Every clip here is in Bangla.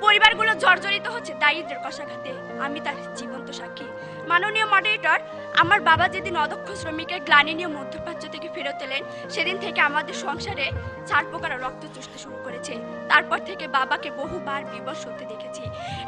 পরিবারগুলো জর্জরিত হচ্ছে দারিদ্র্যের কষাঘাতে। আমি তার জীবন্ত সাক্ষী। মাননীয় মডারেটর, আমার বাবা যেদিন অদক্ষ শ্রমিকের গ্লানি নিয়ে মধ্যপ্রাচ্য থেকে ফেরত এলেন, সেদিন থেকে আমাদের সংসারে ছাড় পোকারা রক্ত চুষতে শুরু করেছে। তারপর থেকে বাবাকে বহুবার বিবশ হতে দেখেছি।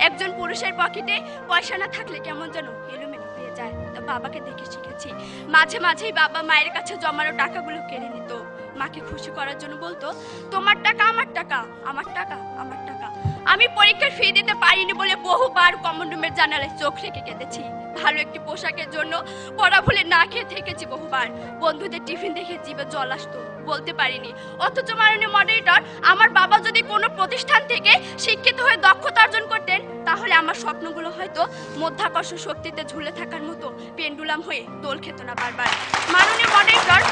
একজন পুরুষের পকেটে পয়সা না থাকলে কেমন যেন এলোমেলো হয়ে যায়। তা বাবাকে দেখে শিখেছি। মাঝে মাঝেই বাবা মায়ের কাছে জমানো টাকাগুলো কেড়ে নিত। মাকে খুশি করার জন্য বলতো, তোমার টাকা আমার টাকা, আমার টাকা আমার টাকা। আমি পরীক্ষার ফি দিতে পারিনি বলে বহুবার কমন রুমের জানালায় চোখ রেখে কেঁদেছি। ভালো একটি পোশাকের জন্য পড়া ভুলে না খেয়ে থেকেছি বহুবার। বন্ধুদের টিফিন দেখে জিভে জল আসতো, বলতে পারিনি। অথচ মাননীয় মডারেটর, আমার বাবা যদি কোনো প্রতিষ্ঠান থেকে শিক্ষিত হয়ে দক্ষতা অর্জন করতেন, তাহলে আমার স্বপ্নগুলো হয়তো মধ্যাকর্ষণ শক্তিতে ঝুলে থাকার মতো পেন্ডুলাম হয়ে দোল খেত না বারবার। মাননীয় মডারেটর,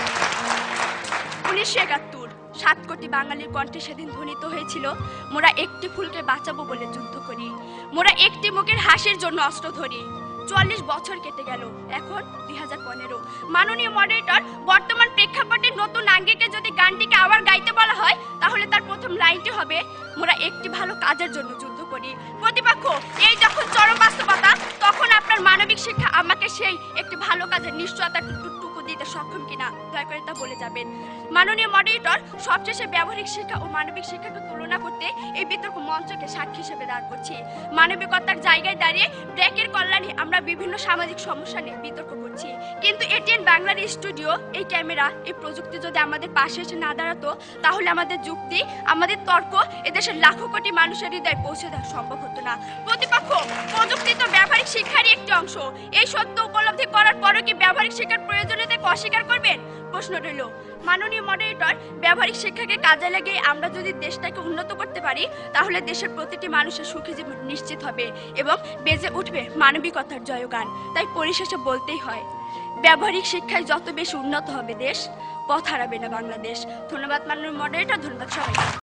1971 7 কোটি বাঙালির কণ্ঠে সেদিন ধ্বনিত হয়েছিল, মোরা একটি ফুলকে বাঁচাবো বলে যুদ্ধ করি, মোরা একটি মুখের হাসির জন্য অস্ত্র ধরি। 44 বছর কেটে গেল, এখন 2015। মাননীয় মডারেটর, বর্তমান প্রেক্ষাপটে নতুন আঙ্গিকে যদি গানটিকে আবার গাইতে বলা হয়, তাহলে তার প্রথম লাইনটি হবে, মোরা একটি ভালো কাজের জন্য যুদ্ধ করি। প্রতিপক্ষ, এই যখন চরম বাস্তবতা, তখন আপনার মানবিক শিক্ষা আমাকে সেই একটি ভালো কাজের নিশ্চয়তা দিতে সক্ষম কিনা দয়া করে তা বলে যাবেন। মাননীয় মডারেটর, সবশেষে ব্যবহারিক শিক্ষা ও মানবিক শিক্ষাকে তুলনা করতে এই বিতর্ক মঞ্চকে সাক্ষী হিসেবে দাঁড় করছি। মানবিকতার জায়গায় দাঁড়িয়ে ব্র্যাকের কল্যাণে আমরা বিভিন্ন সামাজিক সমস্যা নিয়ে বিতর্ক করছি, কিন্তু এটিএন বাংলার স্টুডিও, এই ক্যামেরা, এই প্রযুক্তি যদি আমাদের পাশে এসে না দাঁড়াতো, তাহলে আমাদের যুক্তি, আমাদের তর্ক এদেশের লাখো কোটি মানুষের হৃদয়ে পৌঁছে দেওয়া সম্ভব হতো না। প্রতিপক্ষ, প্রযুক্তি তো ব্যবহারিক শিক্ষারই একটি অংশ। এই সত্য উপলব্ধি করার পরও কি ব্যবহারিক শিক্ষার প্রয়োজনীয়তা অস্বীকার করবেন? প্রশ্ন রইল। মাননীয় মডারেটর, ব্যবহারিক শিক্ষাকে কাজে লাগিয়ে আমরা যদি দেশটাকে উন্নত করতে পারি, তাহলে দেশের প্রতিটি মানুষের সুখী জীবন নিশ্চিত হবে এবং বেজে উঠবে মানবিকতার জয়গান। তাই পরিশেষে বলতেই হয়, ব্যবহারিক শিক্ষায় যত বেশি উন্নত হবে দেশ, পথ হারাবে না বাংলাদেশ। ধন্যবাদ মাননীয় মডারেটর, ধন্যবাদ সবাই।